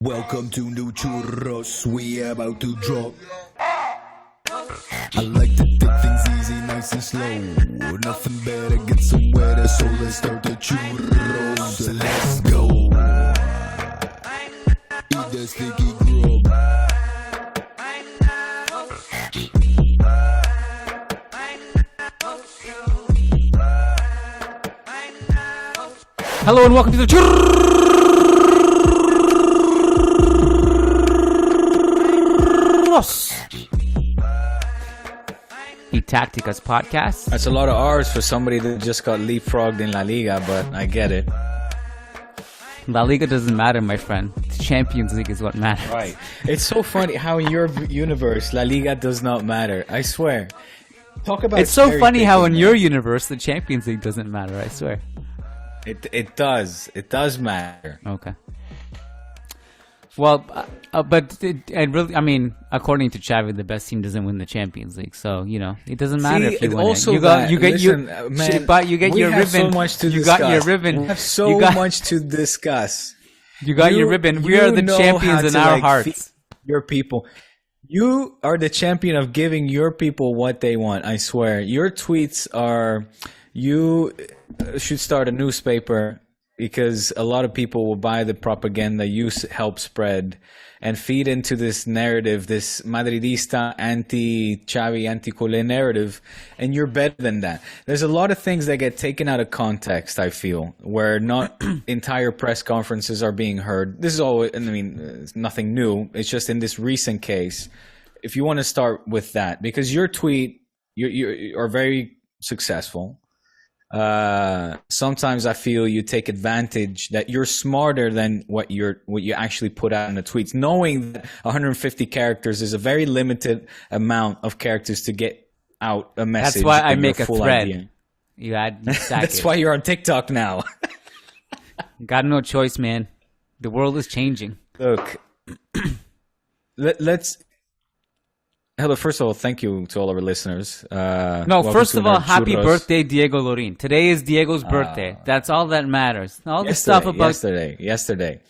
Welcome to new churros, we about to drop. I like to take things easy, nice and slow. Nothing better, get some weather, so let's start the churros. Let's go. Eat that sticky grub. Hello and welcome to the Churros y Tácticas Podcast. That's a lot of R's for somebody that just got leapfrogged in La Liga, but I get it. La Liga doesn't matter, my friend. The Champions League is what matters. Right. It's so funny how in your universe, La Liga does not matter. I swear. Talk about It's so funny how in man. your universe, the Champions League doesn't matter, I swear. It does. It does matter. Okay. Well, but I mean, according to Chavi, the best team doesn't win the Champions League. So, you know, it doesn't matter if you win also it. You get your ribbon. So much to you discuss. got your ribbon. We have so much to discuss. You got your ribbon. We are the champions in our hearts. Your people. You are the champion of giving your people what they want, I swear. Your tweets are... You should start a newspaper because a lot of people will buy the propaganda you help spread and feed into this narrative, this Madridista, anti-Chavi, anti-Culé narrative, and you're better than that. There's a lot of things that get taken out of context, I feel, where not entire press conferences are being heard. This is all, I mean, it's nothing new. It's just in this recent case. If you want to start with that, because your tweet, you are very successful. Sometimes I feel you take advantage that you're smarter than what you actually put out in the tweets, knowing that 150 characters is a very limited amount of characters to get out a message. That's why I make a thread. Idea. That's why you're on TikTok now. Got no choice, man. The world is changing. Look, let's. Hello, first of all, thank you to all our listeners. First of all, happy birthday, Diego Lorijn. Today is Diego's birthday. That's all that matters. All the stuff about... Yesterday.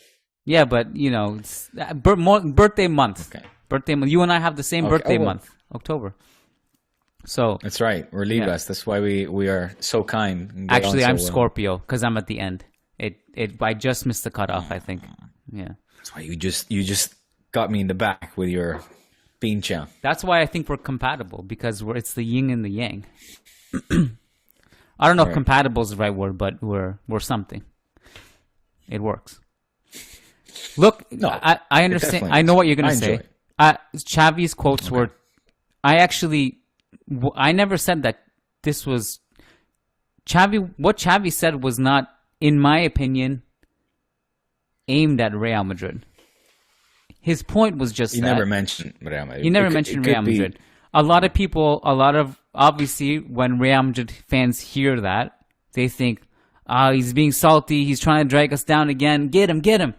Yeah, but, you know, it's birthday month. Okay. Birthday month. You and I have the same birthday month, October. So... That's right. We're Libras. Yeah. That's why we are so kind. And actually, I'm Scorpio, because I'm at the end. I just missed the cutoff, I think. Yeah. That's why you just got me in the back with your... Pincha. That's why I think we're compatible, because it's the yin and the yang. I don't know if compatible is the right word, but we're something. It works. Look, no, I understand. I know what you're going to say. Chavi's quotes were... I never said that this was... What Chavi said was not, in my opinion, aimed at Real Madrid. His point was just he never mentioned Real Madrid. He never mentioned Real Madrid. A lot of obviously, when Real Madrid fans hear that, they think, he's being salty. He's trying to drag us down again. Get him.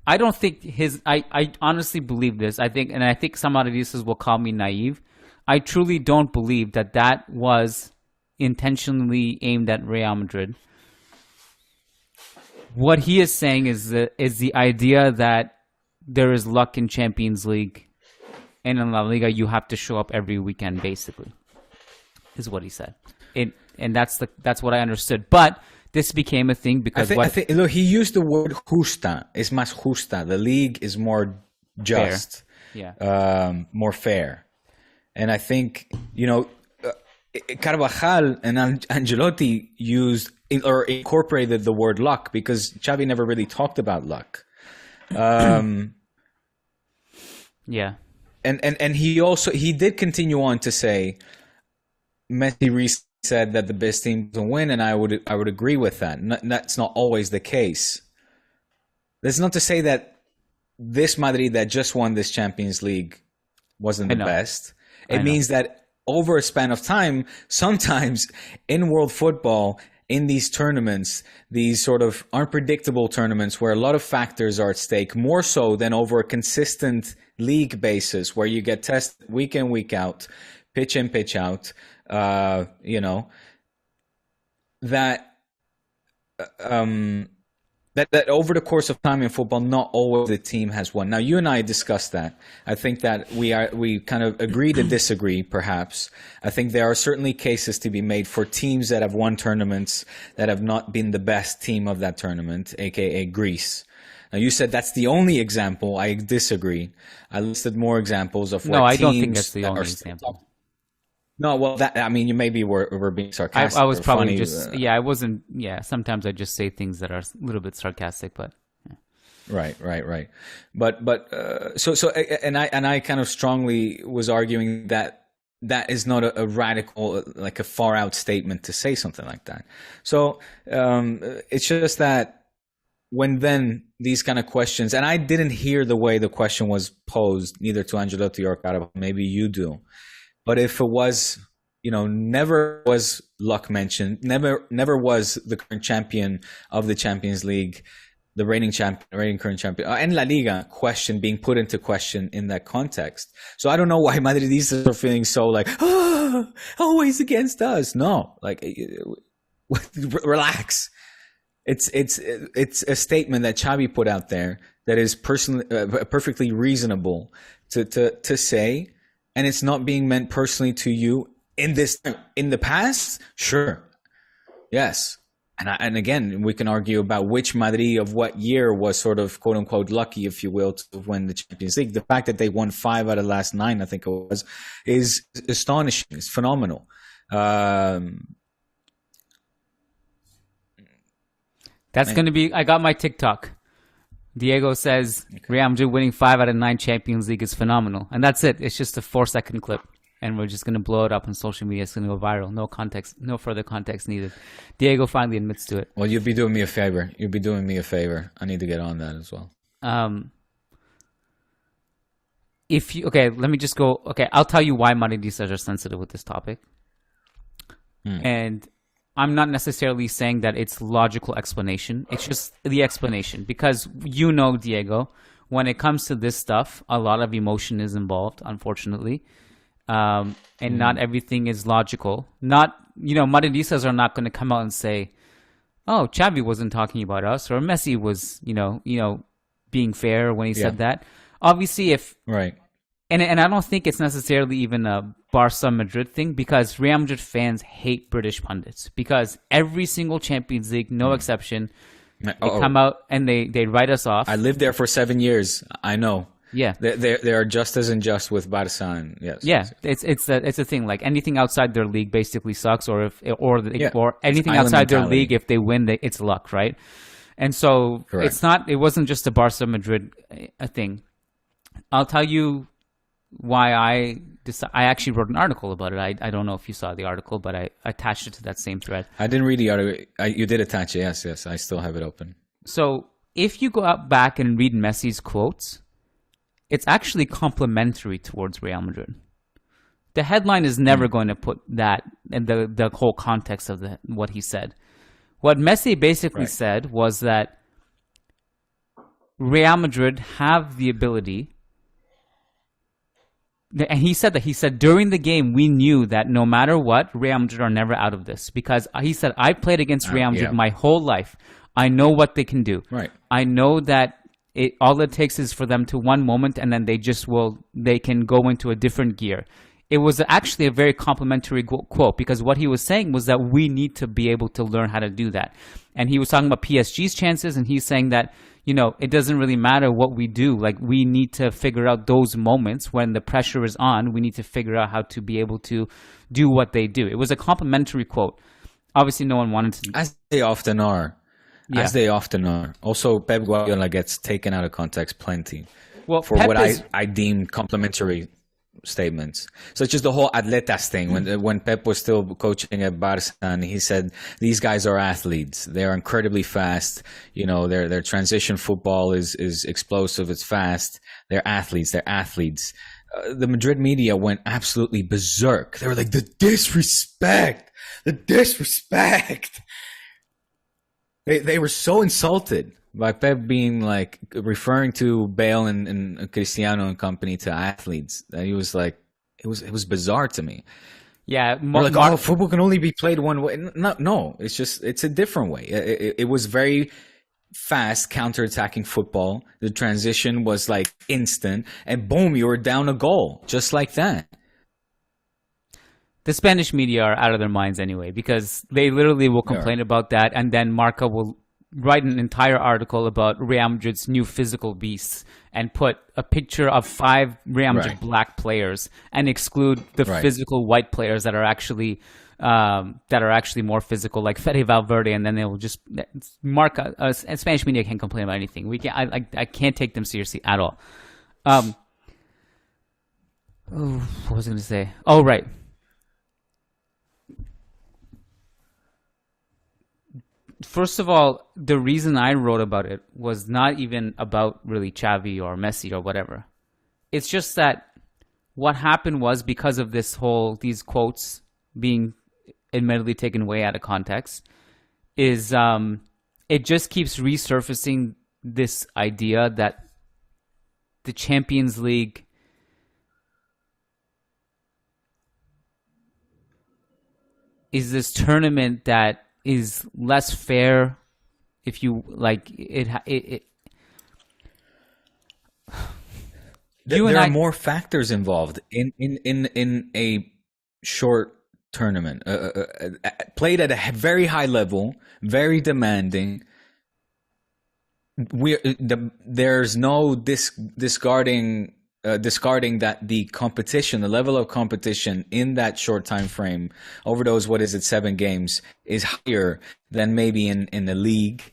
I don't think I honestly believe this. I think some Madridistas will call me naive. I truly don't believe that was intentionally aimed at Real Madrid. What he is saying is the idea that there is luck in Champions League, and in La Liga you have to show up every weekend, basically, is what he said. And that's what I understood. But this became a thing because I think look, he used the word justa. Es más justa. The league is more just, fair. More fair. And I think, Carvajal and Ancelotti used or incorporated the word luck because Xavi never really talked about luck. Yeah, and he did continue on to say Messi said that the best team doesn't win, and I would agree with that. That's not always the case. That's not to say that this Madrid that just won this Champions League wasn't the best. It means that over a span of time, sometimes in world football, in these tournaments, these sort of unpredictable tournaments where a lot of factors are at stake, more so than over a consistent league basis where you get tested week in, week out, pitch in, pitch out, that that over the course of time in football, not always the team has won. Now, you and I discussed that. I think that we kind of agree to disagree, perhaps. I think there are certainly cases to be made for teams that have won tournaments that have not been the best team of that tournament, aka Greece. Now, you said that's the only example. I disagree. I listed more examples of where No, I teams don't think that's the only example. No, well, you maybe we're being sarcastic. I was probably funny. I wasn't. Yeah, sometimes I just say things that are a little bit sarcastic, but. Yeah. Right. But I kind of strongly was arguing that is not a radical, like a far out statement to say something like that. So it's just that when then these kind of questions, and I didn't hear the way the question was posed, neither to Angelotti or Carabao, maybe you do. But if it was, never was luck mentioned, never was the current champion of the Champions League, the reigning current champion, and La Liga being put into question in that context. So I don't know why Madridistas are feeling so like, always against us. No, like, relax. It's a statement that Chavi put out there that is perfectly reasonable to say. And it's not being meant personally to you in the past. Sure, yes, and again, we can argue about which Madrid of what year was sort of quote unquote lucky, if you will, to win the Champions League. The fact that they won 5 out of the last 9, I think it was, is astonishing. It's phenomenal. That's going to be. I got my TikTok. Diego says Real Madrid winning 5 out of 9 Champions League is phenomenal. And that's it. It's just a 4-second clip. And we're just going to blow it up on social media. It's going to go viral. No context, no further context needed. Diego finally admits to it. Well, you'd be doing me a favor. I need to get on that as well. Let me just go. Okay, I'll tell you why Madridistas are sensitive with this topic. And I'm not necessarily saying that it's logical explanation. It's just the explanation. Because Diego, when it comes to this stuff, a lot of emotion is involved, unfortunately. And not everything is logical. Madridistas are not going to come out and say, oh, Chavi wasn't talking about us, or Messi was, being fair when he said that. Obviously, Right. And I don't think it's necessarily even a Barca Madrid thing, because Real Madrid fans hate British pundits, because every single Champions League, no exception, they come out and they write us off. I lived there for 7 years. I know. Yeah, they are just as unjust with Barca. And yes. Yeah, it's a thing. Like anything outside their league basically sucks, or anything outside their league, if they win, it's luck, right? And so Correct. It wasn't just a Barca Madrid thing. I'll tell you why I actually wrote an article about it. I don't know if you saw the article, but I attached it to that same thread. I didn't read the article. You did attach it. Yes. I still have it open. So if you go out back and read Messi's quotes, it's actually complimentary towards Real Madrid. The headline is never going to put that in the whole context of what he said. What Messi basically said was that Real Madrid have the ability. And he said during the game, we knew that no matter what, Real Madrid are never out of this. Because he said, I played against Real Madrid my whole life. I know what they can do. Right. I know that all it takes is for them to one moment, and then they can go into a different gear. It was actually a very complimentary quote, because what he was saying was that we need to be able to learn how to do that. And he was talking about PSG's chances, and he's saying that, it doesn't really matter what we do. Like, we need to figure out those moments when the pressure is on. We need to figure out how to be able to do what they do. It was a complimentary quote. Obviously, no one wanted to. As they often are. Yeah. As they often are. Also, Pep Guardiola gets taken out of context plenty. Well, for Pep what is, I deem complimentary statements. So it's just the whole atletas thing. When Pep was still coaching at Barca, and he said these guys are athletes. They're incredibly fast. Their transition football is explosive. It's fast. They're athletes. The Madrid media went absolutely berserk. They were like, the disrespect. They were so insulted by Pep being like referring to Bale and Cristiano and company to athletes. That he was like, it was bizarre to me. Yeah, football can only be played one way. No, it's a different way. It was very fast counter-attacking football. The transition was like instant, and boom, you were down a goal just like that. The Spanish media are out of their minds anyway, because they literally will complain about that, and then Marca will write an entire article about Real Madrid's new physical beasts and put a picture of 5 Real Madrid black players and exclude the physical white players that are actually more physical, like Fede Valverde, and then they will just Marca. And Spanish media can't complain about anything. We can't. I can't take them seriously at all. What was I going to say? Oh, right. First of all, the reason I wrote about it was not even about really Xavi or Messi or whatever. It's just that what happened was, because of these quotes being admittedly taken way out of context, is it just keeps resurfacing this idea that the Champions League is this tournament that is less fair, if you like it. There are more factors involved in a short tournament, played at a very high level, very demanding. There's no discarding that the competition, the level of competition in that short time frame over those 7 games is higher than maybe in the league,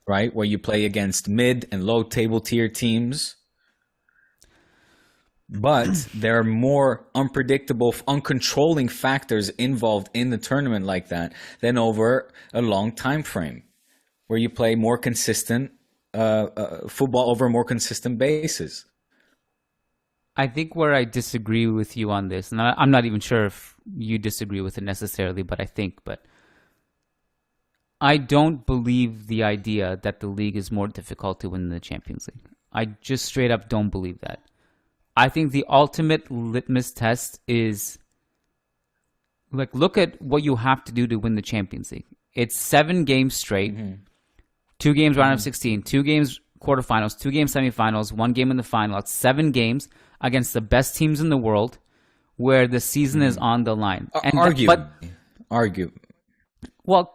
right, where you play against mid and low table tier teams. But there are more unpredictable, uncontrolling factors involved in the tournament like that than over a long time frame, where you play more consistent football over a more consistent basis. I think where I disagree with you on this, and I'm not even sure if you disagree with it necessarily, but I don't believe the idea that the league is more difficult to win than the Champions League. I just straight up don't believe that. I think the ultimate litmus test is, like, look at what you have to do to win the Champions League. It's 7 games straight, 2 games round of 16, 2 games quarterfinals, 2 games semifinals, 1 game in the final. It's 7 games against the best teams in the world, where the season is on the line. Argue. Well,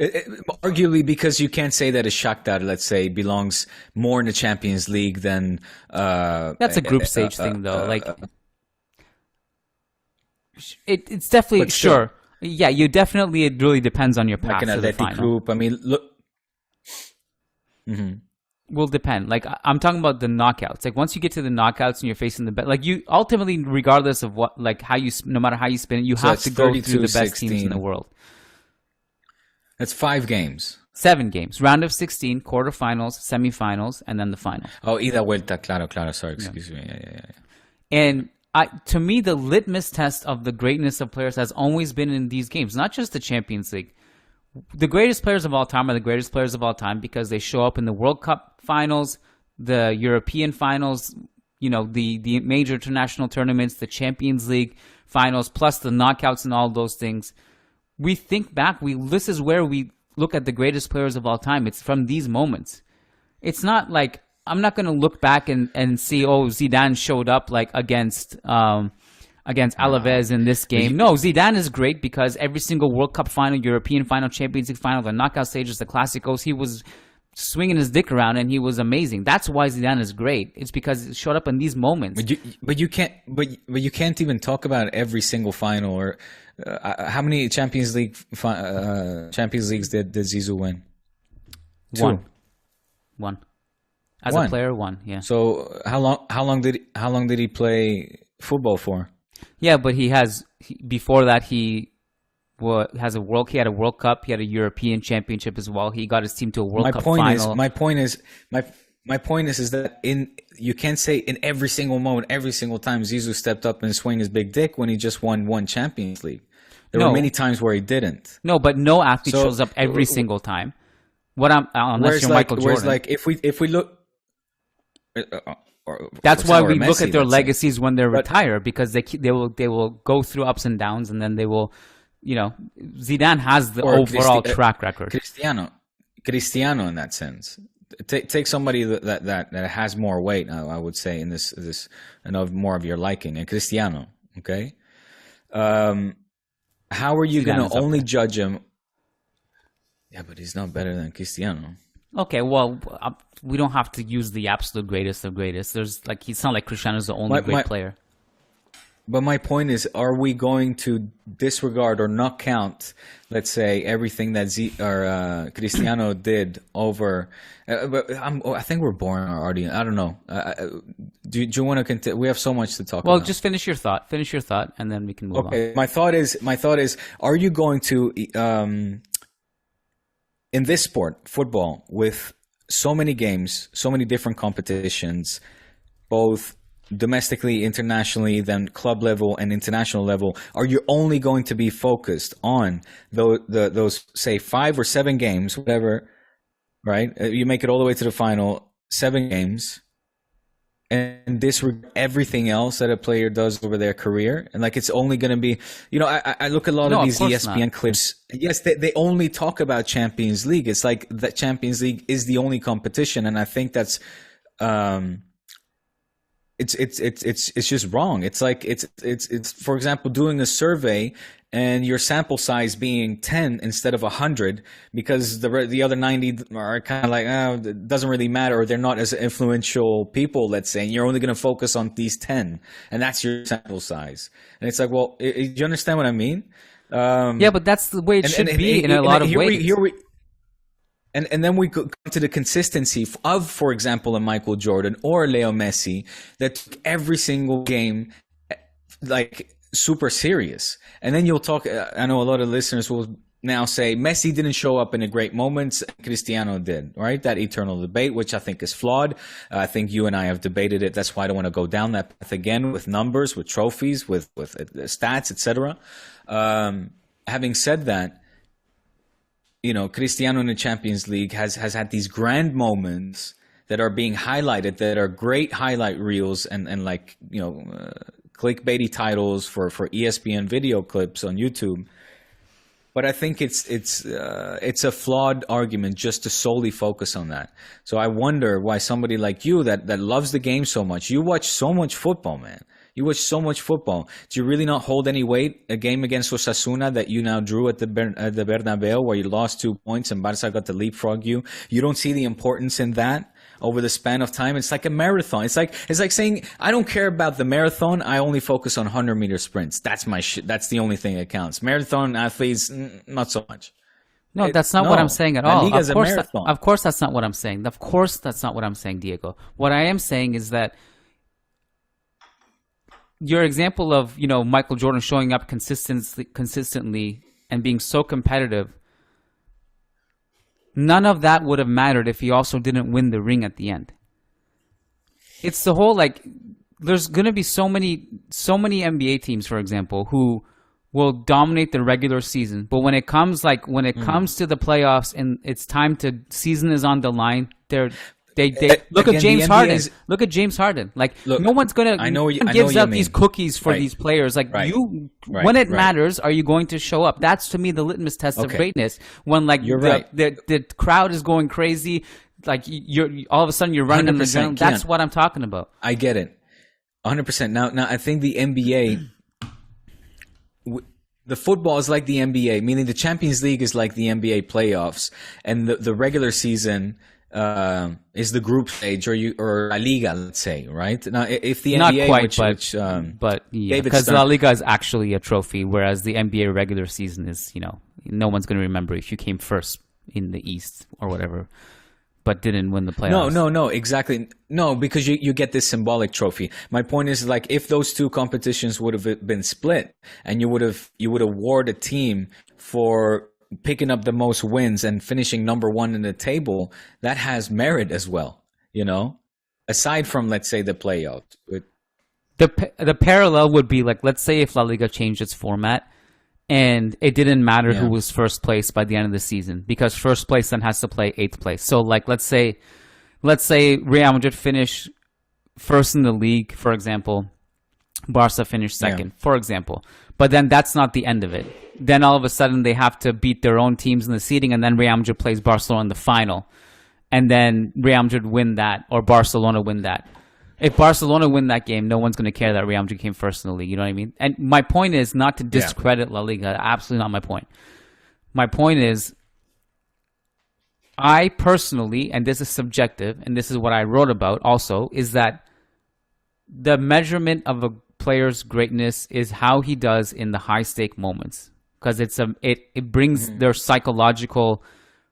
arguably, because you can't say that a Shakhtar, let's say, belongs more in the Champions League than that's a group stage thing, though. It's definitely sure. Yeah, you definitely. It really depends on your path to the final. Group. I mean, look. Will depend. Like, I'm talking about the knockouts. Like, once you get to the knockouts and you're facing the best, like, you ultimately, regardless of what, like, how you, no matter how you spin it, you have to go through the best teams in the world. That's 5 games. 7 games. Round of 16, quarterfinals, semifinals, and then the final. Oh, ida vuelta. Claro. Sorry, excuse me. Yeah. And to me, the litmus test of the greatness of players has always been in these games, not just the Champions League. The greatest players of all time are the greatest players of all time because they show up in the World Cup finals, the European finals, the major international tournaments, the Champions League finals, plus the knockouts and all those things. We think back, this is where we look at the greatest players of all time. It's from these moments. It's not like, I'm not going to look back and see, Zidane showed up like against Alaves in this game. No, Zidane is great because every single World Cup final, European final, Champions League final, the knockout stages, the Clásicos, he was swinging his dick around and he was amazing. That's why Zidane is great. It's because it showed up in these moments. But you can't even talk about every single final or how many Champions Leagues did Zizou win? 1. As a player, 1. Yeah. So how long did he play football for? Yeah, but before that he had a World Cup, he had a European Championship as well. He got his team to a World Cup final. My point is that you can't say in every single moment, every single time Zizou stepped up and swing his big dick when he just won 1 Champions League. There were many times where he didn't. No, but no athlete shows up every single time. Unless you're Michael Jordan. Whereas, like, if we look. That's why we look at their legacies when they're retired, because they will go through ups and downs, and then they will, Zidane has the overall track record. Cristiano, Cristiano in that sense. Take somebody that has more weight, I would say, in this and of more of your liking, and Cristiano. Okay, how are you going to only judge him? Yeah, but he's not better than Cristiano. Okay, well, we don't have to use the absolute greatest of greatest. There's like, it's not like Cristiano's the only great player. But my point is, are we going to disregard or not count, let's say, everything that Cristiano did over? I think we're boring our audience. I don't know. Do you want to continue? We have so much to talk about. Well, just finish your thought. Finish your thought, and then we can move on. Okay. My thought is, are you going to, in this sport, football, with so many games, so many different competitions, both domestically, internationally, then club level and international level, are you only going to be focused on those say 5 or 7 games, whatever, right? You make it all the way to the final, 7 games, and disregard everything else that a player does over their career? And like, it's only going to be, I look at a lot of these ESPN clips. Yes, they only talk about Champions League. It's like that Champions League is the only competition, and I think that's it's just wrong. It's like it's for example, doing a survey and your sample size being 10 instead of 100 because the other 90 are kind of like, it doesn't really matter, or they're not as influential people, let's say, and you're only going to focus on these 10, and that's your sample size. And it's like, well, do you understand what I mean? Yeah, but that's the way it should be in a lot of ways. And then we come to the consistency of, for example, a Michael Jordan or Leo Messi that took every single game like super serious. And then you'll talk, I know a lot of listeners will now say Messi didn't show up in the great moments, Cristiano did, right? That eternal debate, which I think is flawed. I think you and I have debated it. That's why I don't want to go down that path again with numbers, with trophies, with stats, etc. Having said that, Cristiano in the Champions League has had these grand moments that are being highlighted, that are great highlight reels and like, clickbaity titles for ESPN video clips on YouTube. But I think it's a flawed argument just to solely focus on that. So I wonder why somebody like you that loves the game so much, you watch so much football, man. You watch so much football. Do you really not hold any weight? A game against Osasuna that you now drew at the Bernabeu, where you lost 2 points and Barca got to leapfrog you. You don't see the importance in that over the span of time. It's like a marathon. It's like saying, I don't care about the marathon. I only focus on 100-meter sprints. That's my shit. That's the only thing that counts. Marathon athletes, not so much. No, that's not what I'm saying at all. Of course, that's not what I'm saying. Of course, that's not what I'm saying, Diego. What I am saying is that your example of, Michael Jordan showing up consistently and being so competitive, none of that would have mattered if he also didn't win the ring at the end. It's the whole, like, there's going to be so many NBA teams, for example, who will dominate the regular season, but when it comes to the playoffs and it's time to, season is on the line, They look at James Harden. Look at James Harden. Like, no one's gonna. Gives out these cookies for these players. Like, when it matters, are you going to show up? That's to me the litmus test of greatness. When the crowd is going crazy, like you're all of a sudden you're running in the zone. That's what I'm talking about. I get it, 100%. Now I think the NBA. The football is like the NBA, meaning the Champions League is like the NBA playoffs, and the regular season is the group stage or La Liga, let's say, right? Now, if the not NBA, quite, but yeah, because La Liga is actually a trophy, whereas the NBA regular season is, no one's going to remember if you came first in the East or whatever, but didn't win the playoffs. No, exactly. No, because you get this symbolic trophy. My point is, like, if those two competitions would have been split, and you would award a team for picking up the most wins and finishing number 1 in the table, that has merit as well, aside from, let's say, the playoff. The parallel would be, like, let's say if La Liga changed its format and it didn't matter who was first place by the end of the season, because first place then has to play 8th place. So, like, let's say Real Madrid finish first in the league, for example, Barca finished second, for example. But then that's not the end of it. Then all of a sudden they have to beat their own teams in the seeding, and then Real Madrid plays Barcelona in the final. And then Real Madrid win that, or Barcelona win that. If Barcelona win that game, no one's going to care that Real Madrid came first in the league. You know what I mean? And my point is not to discredit La Liga. Absolutely not my point. My point is, I personally, and this is subjective, and this is what I wrote about also, is that the measurement of a player's greatness is how he does in the high-stake moments. Because it brings their psychological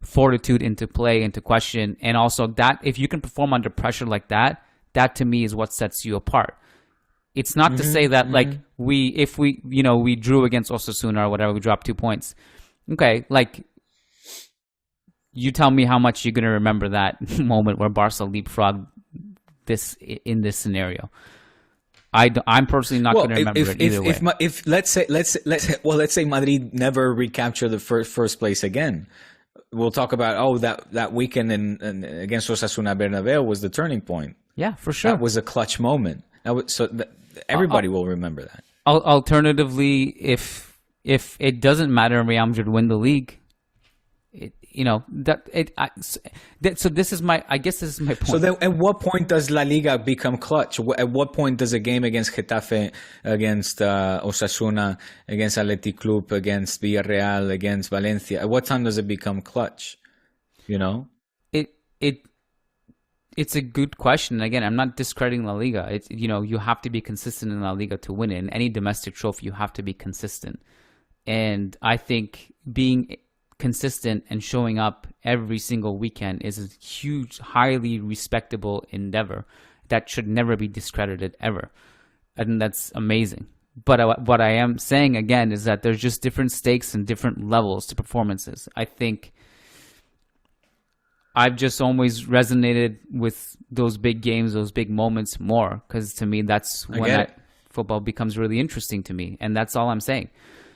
fortitude into play, into question. And also that if you can perform under pressure like that, that to me is what sets you apart. It's not to say that like if we drew against Osasuna or whatever, we dropped 2 points. Okay, like you tell me how much you're going to remember that moment where Barca leapfrogged in this scenario. I'm personally not going to remember it either way. If let's say Madrid never recapture the first place again, we'll talk about that weekend in against Osasuna Bernabeu was the turning point. Yeah, for sure. That was a clutch moment. Everybody will remember that. Alternatively, if it doesn't matter and Real Madrid win the league, so this is my point. So then at what point does La Liga become clutch? At what point does a game against Getafe, against Osasuna, against Athletic Club, against Villarreal, against Valencia, at what time does it become clutch? It's a good question. Again, I'm not discrediting La Liga. It's you have to be consistent in La Liga to win it. In any domestic trophy, you have to be consistent. And I think being consistent and showing up every single weekend is a huge, highly respectable endeavor that should never be discredited ever. And that's amazing. But what I am saying again is that there's just different stakes and different levels to performances. I think I've just always resonated with those big games, those big moments more, because to me that's when football becomes really interesting to me, and that's all I'm saying.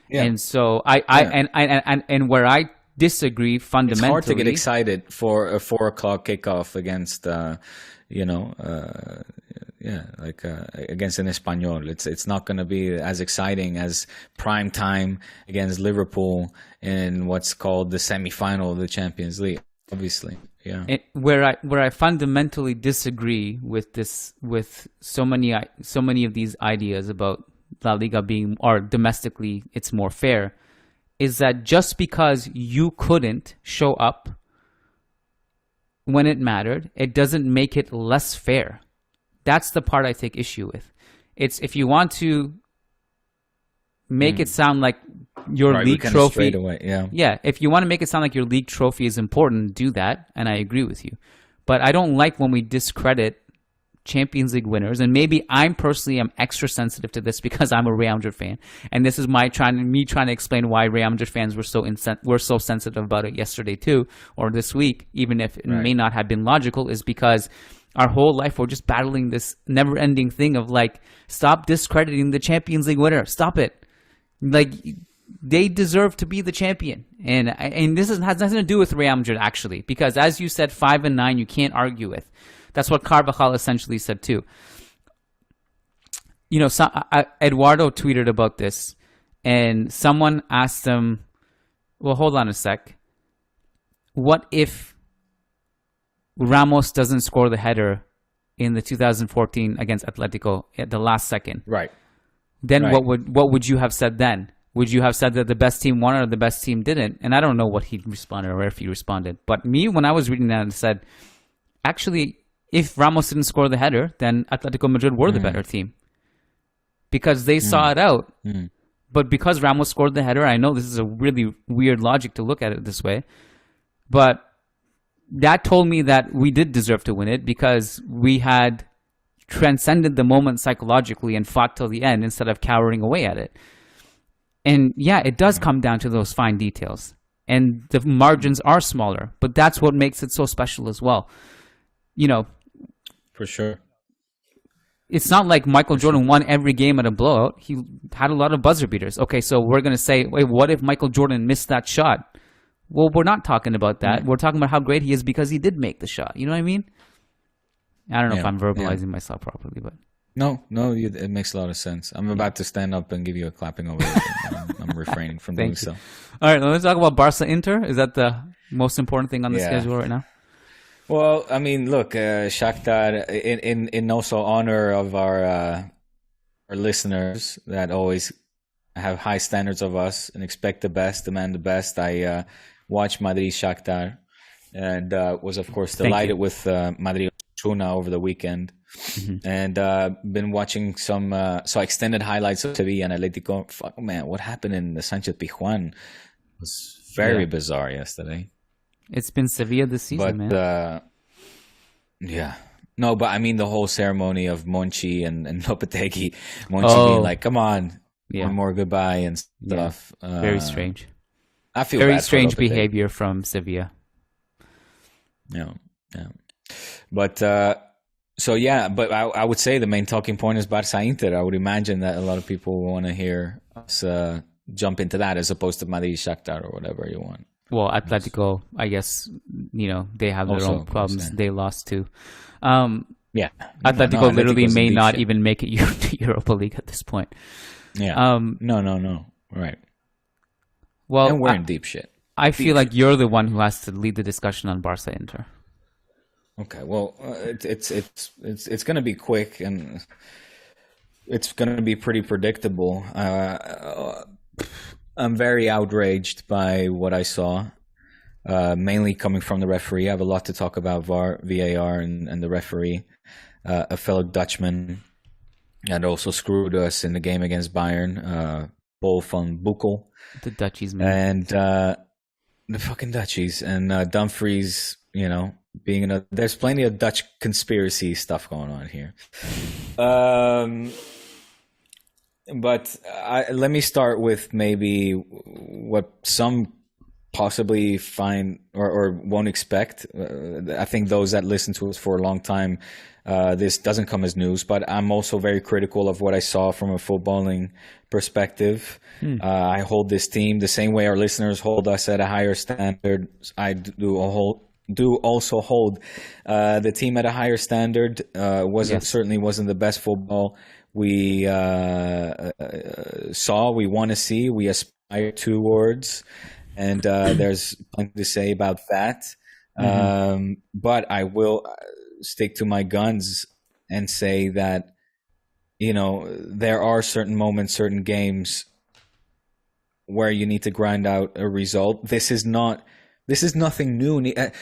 Yeah. And so and where I disagree fundamentally, it's hard to get excited for a 4:00 kickoff against against an Espanyol. It's not going to be as exciting as prime time against Liverpool in what's called the semi-final of the Champions League. Obviously, yeah. Where I fundamentally disagree with this, with so many of these ideas about La Liga being, or domestically it's more fair, is that just because you couldn't show up when it mattered, it doesn't make it less fair. That's the part I take issue with. It's if you want to make it sound like your league trophy, if you want to make it sound like your league trophy is important, do that, and I agree with you. But I don't like when we discredit Champions League winners, and maybe I'm personally am extra sensitive to this because I'm a Real Madrid fan, and this is me trying to explain why Real Madrid fans were so sensitive about it yesterday too, or this week, even if it may not have been logical, is because our whole life we're just battling this never-ending thing of like, stop discrediting the Champions League winner, stop it. Like, they deserve to be the champion, and this has nothing to do with Real Madrid actually, because as you said, 5 and 9 you can't argue with. That's what Carvajal essentially said too. Eduardo tweeted about this, and someone asked him, "Well, hold on a sec. What if Ramos doesn't score the header in the 2014 against Atletico at the last second?" Right. Then what would you have said then? Would you have said that the best team won or the best team didn't? And I don't know what he responded or if he responded. But me, when I was reading that, I said, actually, if Ramos didn't score the header, then Atletico Madrid were the better team. Because they saw it out. But because Ramos scored the header, I know this is a really weird logic to look at it this way, but that told me that we did deserve to win it because we had transcended the moment psychologically and fought till the end instead of cowering away at it. And yeah, it does come down to those fine details. And the margins are smaller, but that's what makes it so special as well. For sure. It's not like Michael Jordan won every game at a blowout. He had a lot of buzzer beaters. Okay, so we're going to say, wait, what if Michael Jordan missed that shot? Well, we're not talking about that. We're talking about how great he is because he did make the shot. You know what I mean? I don't know if I'm verbalizing myself properly, but It makes a lot of sense. I'm about to stand up and give you a clapping over there. I'm refraining from doing so. All right, let's talk about Barca Inter. Is that the most important thing on the schedule right now? Well, I mean, look, Shakhtar, in also honor of our listeners that always have high standards of us and expect the best, demand the best. I watched Madrid Shakhtar and was, of course, delighted with Madrid Osasuna over the weekend. Mm-hmm. And been watching some extended highlights of Sevilla and Atletico. Fuck, man, what happened in the Sánchez Pizjuán was very bizarre yesterday. It's been Sevilla this season, man. No, but I mean the whole ceremony of Monchi and Lopetegui. Monchi being like, come on, one more goodbye and stuff. Very strange. I feel very bad strange for Lopetegui. Behavior from Sevilla. Yeah. But but I would say the main talking point is Barca Inter. I would imagine that a lot of people will want to hear us jump into that as opposed to Madrid Shakhtar or whatever you want. Well, Atletico, I guess, they have their own problems. They lost too. Atletico literally may not even make it to Europa League at this point. Yeah. No. Right. Well, and we're in deep shit. I feel like you're the one who has to lead the discussion on Barca Inter. Okay. Well, it's going to be quick and it's going to be pretty predictable. I'm very outraged by what I saw, mainly coming from the referee. I have a lot to talk about VAR and the referee, a fellow Dutchman that also screwed us in the game against Bayern, Paul van Boekel. The Dutchies, man. And the fucking Dutchies. And Dumfries, being there's plenty of Dutch conspiracy stuff going on here. But let me start with maybe what some possibly find or won't expect. I think those that listen to us for a long time, this doesn't come as news, but I'm also very critical of what I saw from a footballing perspective. I hold this team the same way our listeners hold us at a higher standard. I do also hold the team at a higher standard. Certainly wasn't the best football we saw, we want to see, we aspire towards, and there's plenty to say about that. Mm-hmm. But I will stick to my guns and say that, there are certain moments, certain games where you need to grind out a result. This is nothing new. Let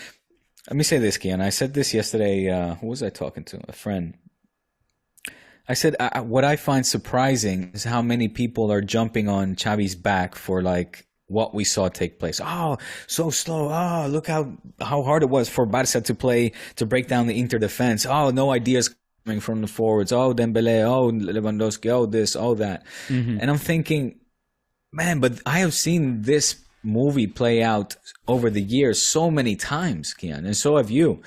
me say this, Kiyan. I said this yesterday. Who was I talking to? A friend. I said, what I find surprising is how many people are jumping on Xavi's back for what we saw take place. Oh, so slow. Oh, look how hard it was for Barca to break down the Inter defense. Oh, no ideas coming from the forwards. Oh, Dembele. Oh, Lewandowski. Oh, this. Oh, that. Mm-hmm. And I'm thinking, man, but I have seen this movie play out over the years so many times, Kiyan, and so have you.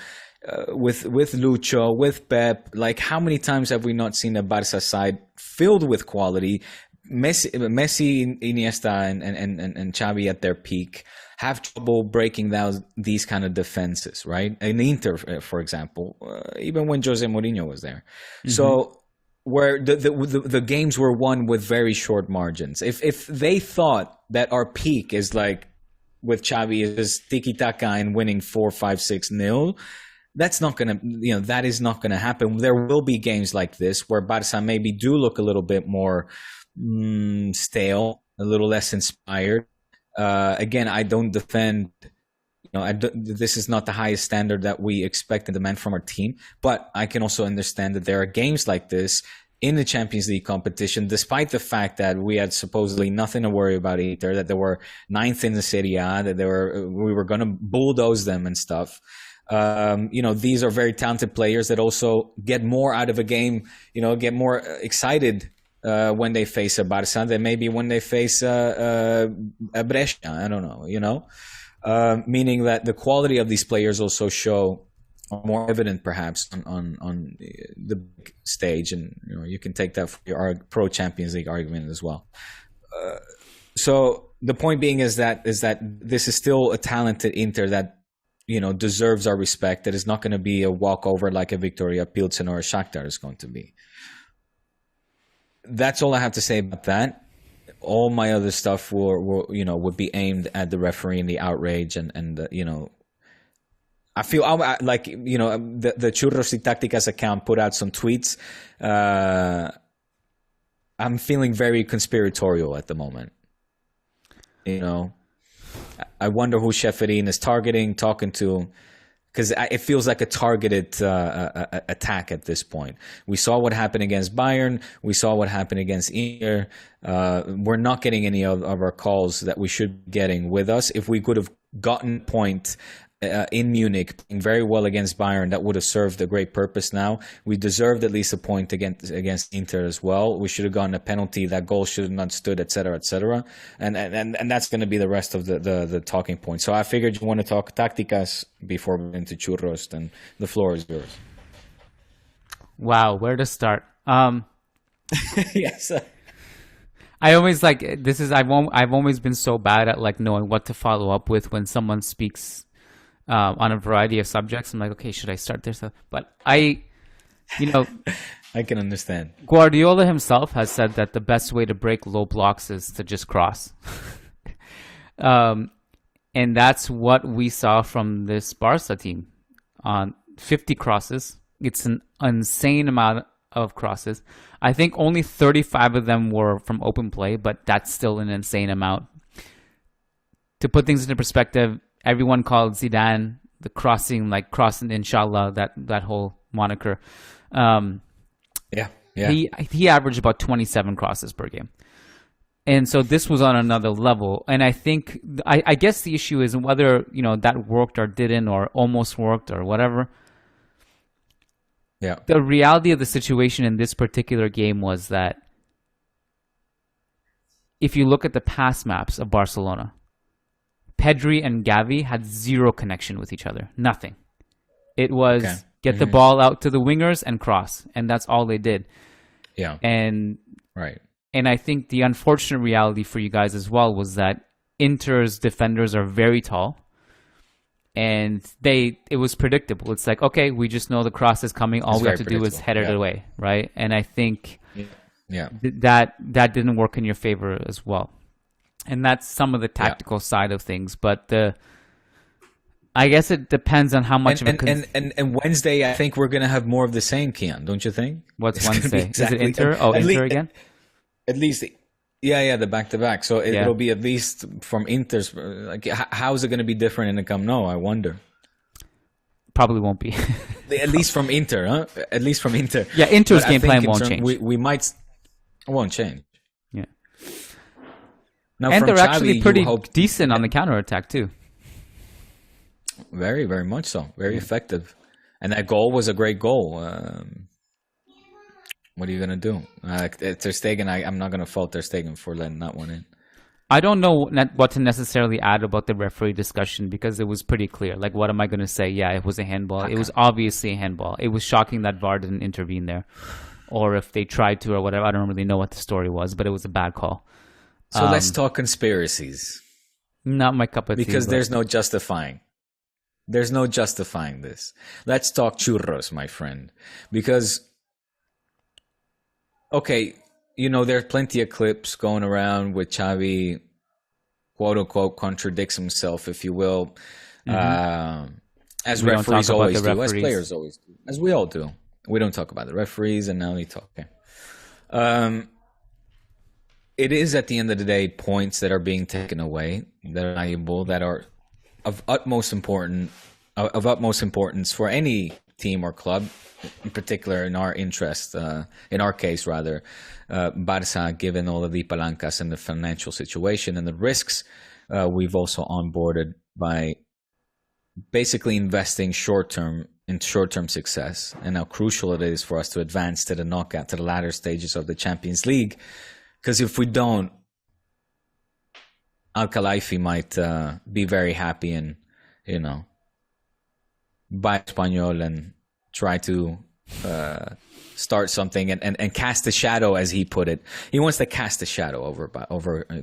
With Lucho, with Pep, how many times have we not seen a Barca side filled with quality? Messi, Iniesta, and Chavi at their peak have trouble breaking down these kind of defenses, right? In Inter, for example, even when Jose Mourinho was there. Mm-hmm. So where the games were won with very short margins. If they thought that our peak is with Chavi is tiki-taka and winning 4-5-6-0, that's not going to, that is not going to happen. There will be games like this where Barca maybe do look a little bit more stale, a little less inspired. Again, I don't defend, this is not the highest standard that we expect and demand from our team, but I can also understand that there are games like this in the Champions League competition, despite the fact that we had supposedly nothing to worry about either, that they were 9th in the Serie A, that we were going to bulldoze them and stuff. These are very talented players that also get more out of a game, get more excited when they face a Barca than maybe when they face a Brescia. I don't know, meaning that the quality of these players also show more evident perhaps on the big stage, and you can take that for your pro Champions League argument as well. So the point being is that this is still a talented Inter that deserves our respect. That is not going to be a walkover like a Victoria Pilsen or a Shakhtar is going to be. that's all I have to say about that. All my other stuff would be aimed at the referee and the outrage and I feel like the Churros y Tácticas account put out some tweets. I'm feeling very conspiratorial at the moment. I wonder who Ceferin is talking to, because it feels like a targeted attack at this point. We saw what happened against Bayern. We saw what happened against Inter. We're not getting any of our calls that we should be getting with us. If we could have gotten a point in Munich, playing very well against Bayern, that would have served a great purpose now. We deserved at least a point against Inter as well. We should have gotten a penalty. That goal should have not stood, et cetera, et cetera. And that's going to be the rest of the talking point. So I figured you want to talk tácticas before we get into churros, then the floor is yours. Wow, where to start? Yes. I always I've always been so bad at like knowing what to follow up with when someone speaks on a variety of subjects. I'm like, okay, should I start this? But I can understand. Guardiola himself has said that the best way to break low blocks is to just cross. And that's what we saw from this Barca team on 50 crosses. It's an insane amount of crosses. I think only 35 of them were from open play, but that's still an insane amount. To put things into perspective, everyone called Zidane the crossing inshallah, that whole moniker. Yeah. He averaged about 27 crosses per game. And so this was on another level. And I think, I guess the issue is whether, that worked or didn't or almost worked or whatever. Yeah. The reality of the situation in this particular game was that if you look at the pass maps of Barcelona, Pedri and Xavi had zero connection with each other. Nothing. It was get the ball out to the wingers and cross, and that's all they did. Yeah. And right. And I think the unfortunate reality for you guys as well was that Inter's defenders are very tall, and it was predictable. It's like, okay, we just know the cross is coming. All we have to do is head it away, right? And I think that didn't work in your favor as well. And that's some of the tactical side of things, but I guess it depends on how much and Wednesday, I think we're gonna have more of the same, Kiyan, don't you think? What's Wednesday? Exactly, is it Inter? Oh, Inter again? At least, the back-to-back. So it'll be at least from Inter's. Like, how is it going to be different in the Camp Nou? I wonder. Probably won't be. At least from Inter, huh? At least from Inter. Yeah, Inter's game plan won't change. We might won't change. Yeah. Now, and they're Chavi, actually pretty decent on the counterattack too. Very, very much so. Very effective. And that goal was a great goal. What are you going to do? Ter Stegen, I'm not going to fault Ter Stegen for letting that one in. I don't know what to necessarily add about the referee discussion because it was pretty clear. Like, what am I going to say? Yeah, it was a handball. Okay. It was obviously a handball. It was shocking that VAR didn't intervene there. Or if they tried to or whatever. I don't really know what the story was, but it was a bad call. So let's talk conspiracies. Not my cup of tea. Because there's no justifying. There's no justifying this. Let's talk churros, my friend. Because... okay, there's plenty of clips going around with Chavi, quote unquote, contradicts himself, if you will, as referees always do, as players always do, as we all do. We don't talk about the referees, and now we talk. Okay. It is at the end of the day points that are being taken away, that are valuable, that are of utmost importance for any team or club. In particular, in our interest, in our case, rather, Barca, given all of the palancas and the financial situation and the risks, we've also onboarded by basically investing short-term success, and how crucial it is for us to advance to the knockout, to the latter stages of the Champions League. Because if we don't, Al-Khelaifi might be very happy and, buy Espanyol and try to start something and cast a shadow, as he put it. He wants to cast a shadow over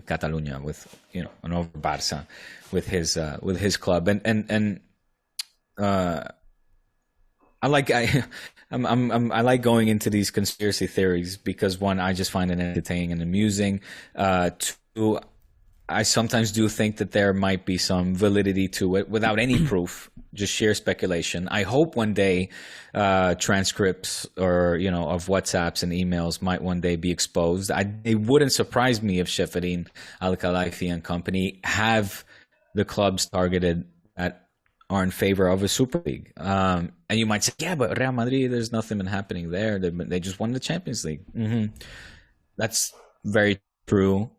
Catalonia and over Barca with his club. And I like I like going into these conspiracy theories because one, I just find it entertaining and amusing. Two, I sometimes do think that there might be some validity to it without any proof, just sheer speculation. I hope one day transcripts or of WhatsApps and emails might one day be exposed. It wouldn't surprise me if Sheferin, Al Khelaifi and company have the clubs targeted that are in favor of a Super League. And you might say, yeah, but Real Madrid, there's nothing been happening there. They just won the Champions League. That's very true.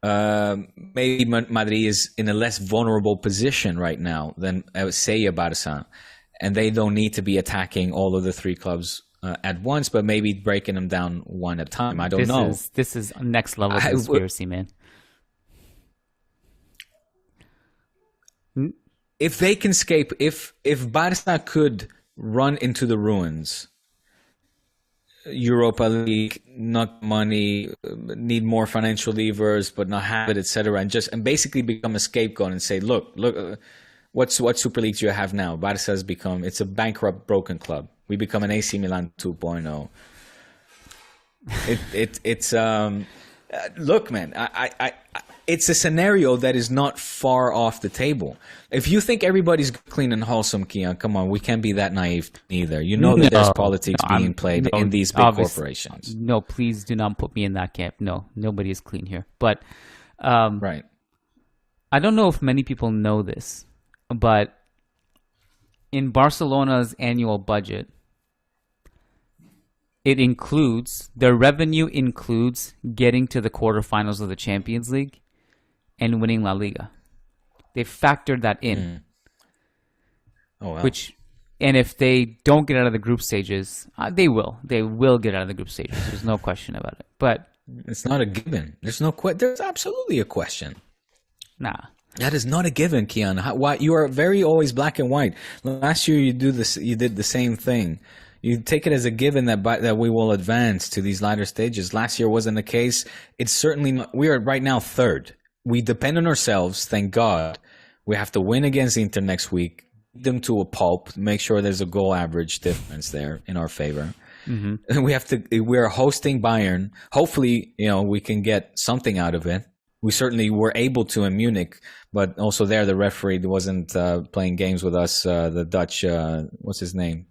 Maybe Madrid is in a less vulnerable position right now than, say, a Barca. And they don't need to be attacking all of the three clubs at once, but maybe breaking them down one at a time. I don't know. This is next level conspiracy, man. If they can escape, if Barca could run into the ruins, Europa League, not money, need more financial levers, but not have it, etc., and basically become a scapegoat and say, look, what Super League do you have now? Barca has become, it's a bankrupt, broken club. We become an AC Milan 2.0. It's look, man, I it's a scenario that is not far off the table. If you think everybody's clean and wholesome, Kiyan, come on, we can't be that naive either. You know that there's politics being played in these big corporations. No, please do not put me in that camp. No, nobody is clean here. But right. I don't know if many people know this, but in Barcelona's annual budget, their revenue includes getting to the quarterfinals of the Champions League and winning La Liga. They factored that in. Oh, wow. And if they don't get out of the group stages, they will. They will get out of the group stages. There's no question about it. But it's not a given. There's there's absolutely a question. Nah. That is not a given, Kiyan. Why you are very always black and white. Last year you did the same thing. You take it as a given that we will advance to these latter stages. Last year wasn't the case. It's certainly not. We are right now third. We depend on ourselves. Thank God. We have to win against Inter next week. Beat them to a pulp. Make sure there's a goal average difference there in our favor. And we are hosting Bayern. Hopefully, we can get something out of it. We certainly were able to in Munich, but also there the referee wasn't playing games with us. The Dutch, what's his name?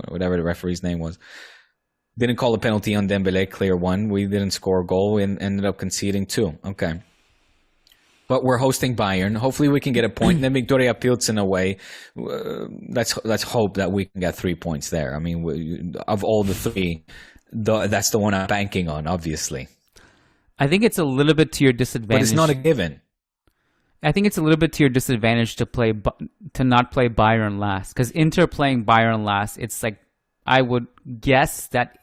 Whatever the referee's name was, didn't call a penalty on Dembele, clear one. We didn't score a goal and ended up conceding two. Okay. But we're hosting Bayern. Hopefully we can get a point. And then Victoria Pilsen away. Let's hope that we can get 3 points there. I mean, of all the three, that's the one I'm banking on, obviously. I think it's a little bit to your disadvantage. But it's not a given. I think it's a little bit to your disadvantage to not play Bayern last, because Inter playing Bayern last, it's like I would guess that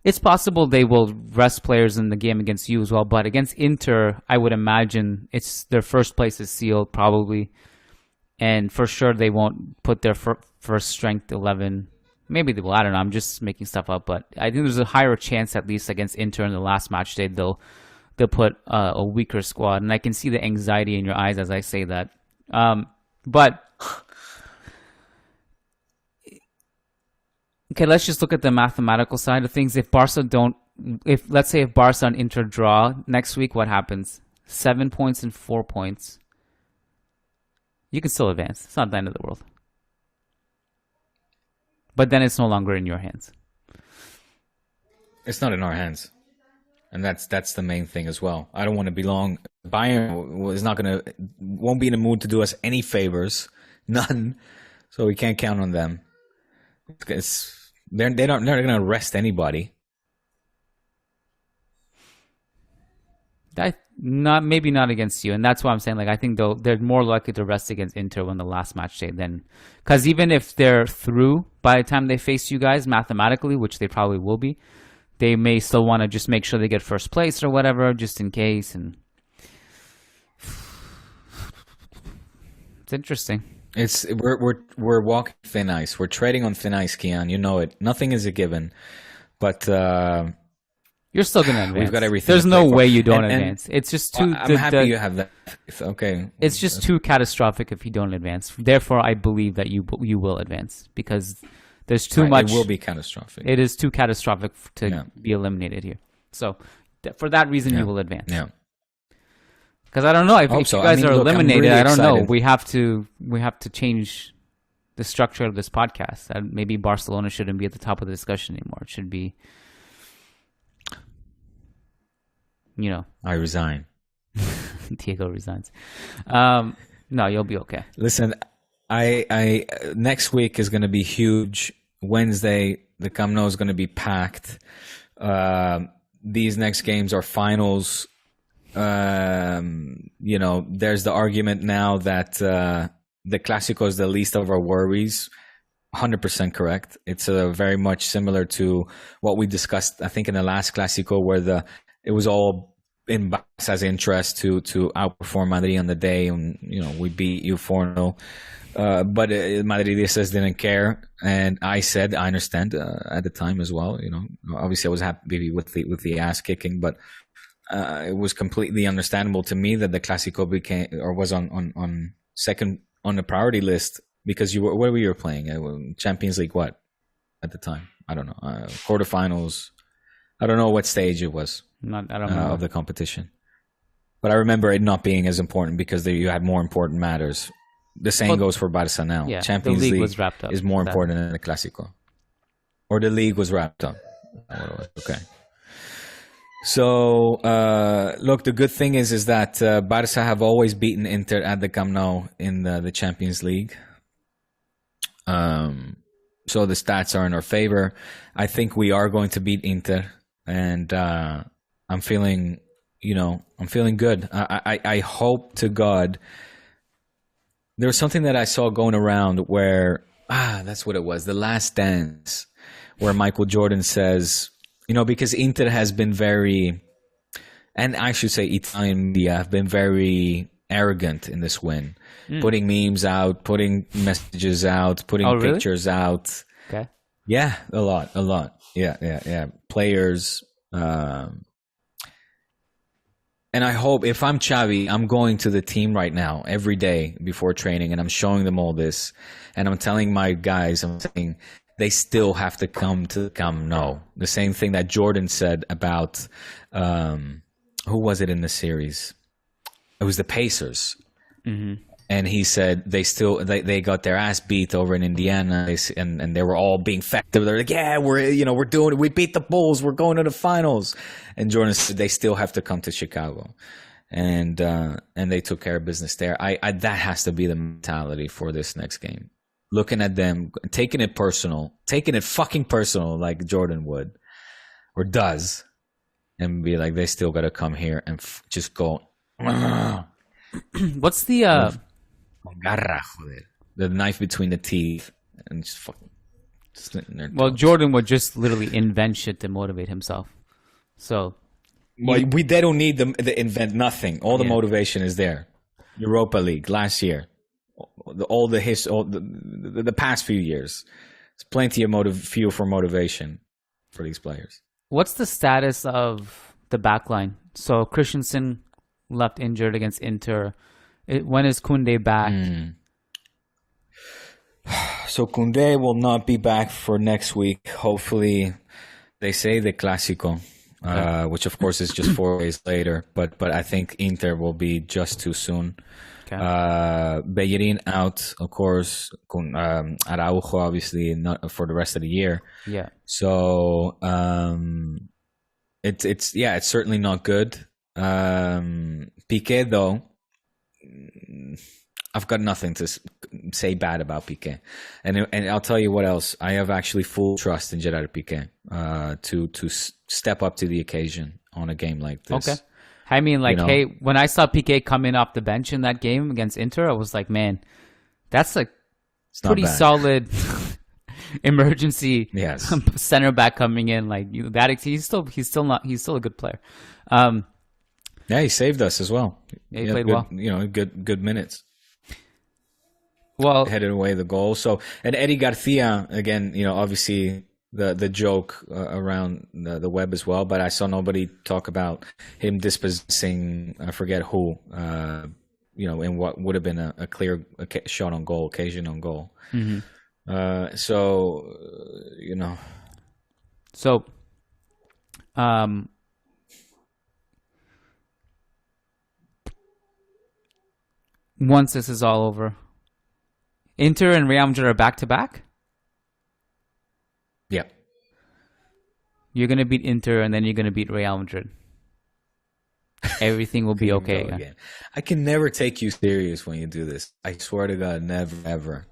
it's possible they will rest players in the game against you as well, but against Inter, I would imagine it's their first place is sealed probably, and for sure they won't put their first strength 11. Maybe they will. I don't know. I'm just making stuff up, but I think there's a higher chance at least against Inter in the last match day they'll put a weaker squad, and I can see the anxiety in your eyes as I say that. But okay, let's just look at the mathematical side of things. If let's say if Barca and Inter draw next week, what happens? 7 points and 4 points. You can still advance. It's not the end of the world. But then it's no longer in your hands. It's not in our hands. And that's the main thing as well. I don't want to belong. Bayern won't be in the mood to do us any favors, none. So we can't count on them. They're not going to arrest anybody. Maybe not against you, and that's why I'm saying. Like, I think they're more likely to rest against Inter when the last match day than, because even if they're through by the time they face you guys mathematically, which they probably will be, they may still want to just make sure they get first place or whatever, just in case. And it's interesting. We're walking thin ice. We're treading on thin ice, Kiyan. You know it. Nothing is a given, but You're still going to advance. We've got everything. There's to no play for. way you don't And advance. It's just too. I'm happy you have that. Okay. It's just too catastrophic if you don't advance. Therefore, I believe that you will advance because there's too much. It will be catastrophic. It is too catastrophic to be eliminated here. So for that reason, you will advance. Yeah. Because I don't know if you guys are eliminated. Really I don't know. excited. We have to change the structure of this podcast. Maybe Barcelona shouldn't be at the top of the discussion anymore. It should be, I resign. Diego resigns. No, you'll be okay. Listen, I next week is going to be huge. Wednesday, the Camp Nou is going to be packed. These next games are finals. There's the argument now that the Clásico is the least of our worries. 100% correct. It's very much similar to what we discussed, I think, in the last Clásico, where it was all in Barca's interest to outperform Madrid on the day, and we beat you 4-0. But Madridistas didn't care, and I said I understand at the time as well. Obviously I was happy with the ass kicking, but it was completely understandable to me that the Clásico was on second on the priority list because what were you playing? Champions League what at the time? I don't know. Quarterfinals. I don't know what stage it was. I don't know of the competition, but I remember it not being as important because you had more important matters. The same goes for Barca now. Yeah, Champions the league League was wrapped up is more important than the Clásico, or the league was wrapped up. Okay. So look, the good thing is that Barca have always beaten Inter at the Camp Nou in the Champions League. So the stats are in our favor. I think we are going to beat Inter, and I'm feeling good. I hope to God. There was something that I saw going around where that's what it was. The Last Dance, where Michael Jordan says, because Inter has been very, and I should say Italian media have been very arrogant in this win, putting memes out, putting messages out, putting pictures out. Okay. Yeah, a lot. Yeah. Players. And I hope, if I'm Chavi, I'm going to the team right now every day before training, and I'm showing them all this, and I'm telling my guys, I'm saying they still have to come to the Camp Nou. The same thing that Jordan said about who was it in the series? It was the Pacers. Mm-hmm. And he said they got their ass beat over in Indiana, and they were all being effective. They're like, yeah, we're doing it. We beat the Bulls. We're going to the finals. And Jordan said they still have to come to Chicago, and they took care of business there. That has to be the mentality for this next game. Looking at them, taking it fucking personal, like Jordan would or does, and be like, they still got to come here and just go. What's the the knife between the teeth and just fucking slitting their well, toes. Jordan would just literally invent shit to motivate himself. So they don't need them to invent nothing. All the motivation is there. Europa League last year, the past few years. There's plenty of fuel for motivation for these players. What's the status of the backline? So Christensen left injured against Inter. When is Koundé back? So Koundé will not be back for next week. Hopefully, they say the Clásico, which of course is just 4 days later. But I think Inter will be just too soon. Okay. Bellerin out, of course. Araujo obviously not for the rest of the year. Yeah. So it's certainly not good. Piqué though, I've got nothing to say bad about Piqué, and I'll tell you what else. I have actually full trust in Gerard Piqué to step up to the occasion on a game like this. Okay. I mean, hey, when I saw Piqué coming off the bench in that game against Inter, I was like, man, that's a pretty solid emergency center back coming in. Like he's still a good player. Yeah, he saved us as well. Yeah, he played well. Good minutes. Well, headed away the goal. So, and Eddie Garcia again. Obviously the joke around the web as well, but I saw nobody talk about him dispossessing I forget who, in what would have been a clear shot on goal, occasion on goal. So once this is all over, Inter and Real Madrid are back to back. Yeah. You're going to beat Inter and then you're going to beat Real Madrid. Everything will be okay again. I can never take you serious when you do this. I swear to God, never, ever.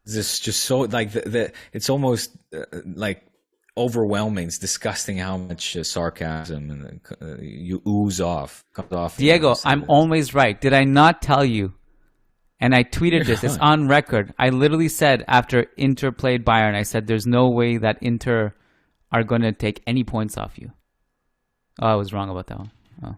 This just so, like, it's almost like overwhelming. It's disgusting how much sarcasm and you ooze comes off. Diego, I'm always right. Did I not tell you? And I tweeted this. It's on record. I literally said after Inter played Bayern, I said there's no way that Inter are going to take any points off you. Oh, I was wrong about that one. Oh.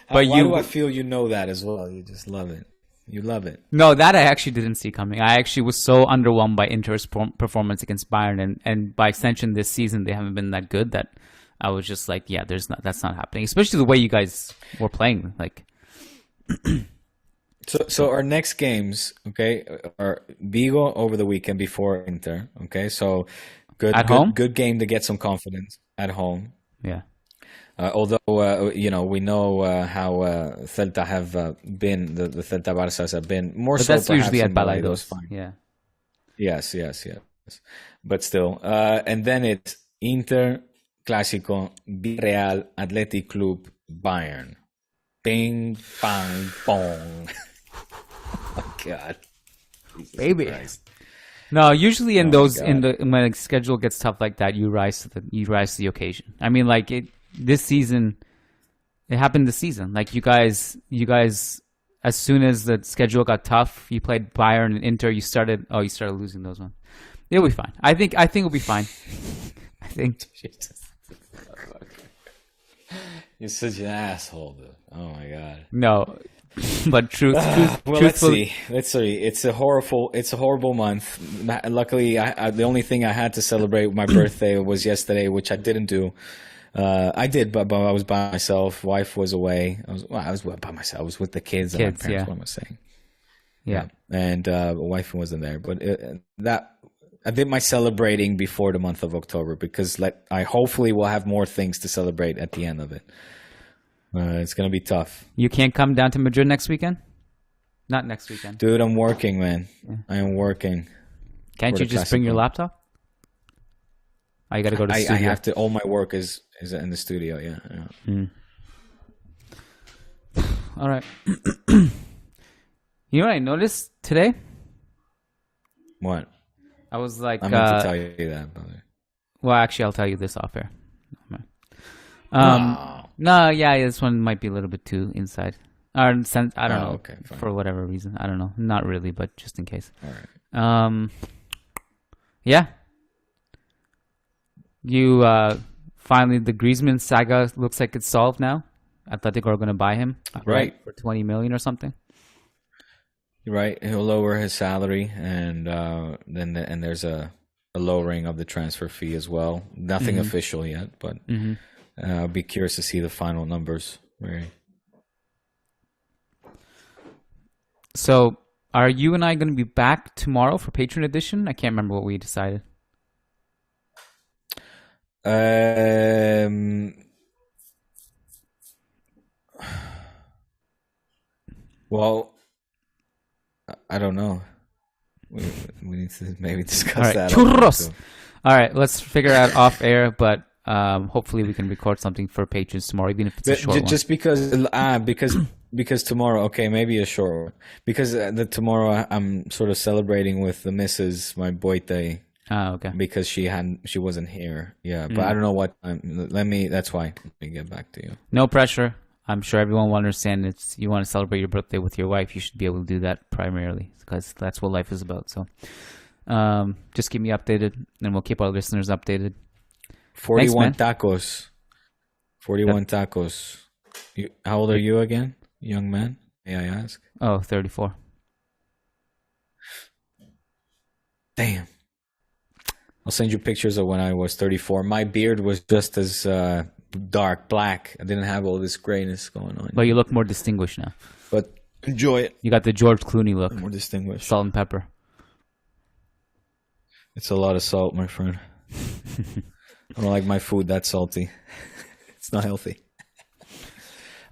But why do I feel you know that as well? You just love it. You love it. No, that I actually didn't see coming. I actually was so underwhelmed by Inter's performance against Bayern, and by extension this season they haven't been that good that I was just like, yeah, that's not happening. Especially the way you guys were playing. Like, so our next games, okay, are Vigo over the weekend before Inter. Okay, so good game to get some confidence at home. Yeah. Although we know how Celta have been, the Celta Barças have been more but so. That's usually at Balaidos. Fine. Yeah. Yes. But still, and then it's Inter. Clásico, Villarreal, Athletic Club, Bayern. Bing, bang, bong. Oh, God. Jesus Baby. Christ. No, usually when the schedule gets tough like that, you rise to the occasion. I mean, like this season, it happened this season. Like you guys, as soon as the schedule got tough, you played Bayern and Inter. You started losing those ones. It'll be fine. I think it'll be fine. I think. You're such an asshole, dude. Oh my God. No, but let's see. It's a horrible month. Luckily, the only thing I had to celebrate my birthday was yesterday, which I didn't do. I did, but I was by myself. Wife was away. I was by myself. I was with the kids and my parents. Yeah. What am I saying? Yeah. And wife wasn't there, but I did my celebrating before the month of October because I hopefully will have more things to celebrate at the end of it. It's going to be tough. You can't come down to Madrid next weekend? Not next weekend. Dude, I'm working, man. Yeah. I am working. Can't you just bring your laptop? Oh, you got to go to the studio. I have to. All my work is in the studio, yeah. All right. You know what I noticed today? What? I was like... I meant to tell you that, brother. Well, actually, I'll tell you this off air. No, yeah, this one might be a little bit too inside. I don't know. Okay, fine. For whatever reason. I don't know. Not really, but just in case. All right. Yeah. You, finally, the Griezmann saga looks like it's solved now. Atletico are going to buy him. Right. For 20 million or something. Right. He'll lower his salary, and then there's a lowering of the transfer fee as well. Nothing official yet, but I'll be curious to see the final numbers. Right. So, are you and I going to be back tomorrow for Patron Edition? I can't remember what we decided. Well, I don't know. We need to maybe discuss that. Churros! All right, let's figure out off air, but hopefully we can record something for patrons tomorrow, even if it's a short one. Just because tomorrow, okay, maybe a short one. Because tomorrow I'm sort of celebrating with the missus, my birthday. Oh, okay. Because she wasn't here. Yeah, but I don't know what time. That's why. Let me get back to you. No pressure. I'm sure everyone will understand. You want to celebrate your birthday with your wife, you should be able to do that primarily because that's what life is about. So just keep me updated and we'll keep our listeners updated. 41 tacos. 41 tacos. How old are you again, young man? May I ask? Oh, 34. I'll send you pictures of when I was 34. My beard was just as dark black. I didn't have all this grayness going on. But you look more distinguished now. But enjoy it. You got the George Clooney look. More distinguished. Salt and pepper. It's a lot of salt, my friend. I don't like my food that salty. It's not healthy.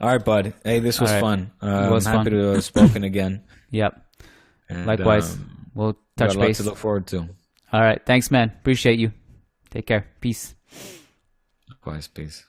All right, bud. Hey, this was fun. I'm happy to have spoken again. Yep. And, likewise. We'll touch got a lot base. to look forward to. All right. Thanks, man. Appreciate you. Take care. Peace. Likewise, peace.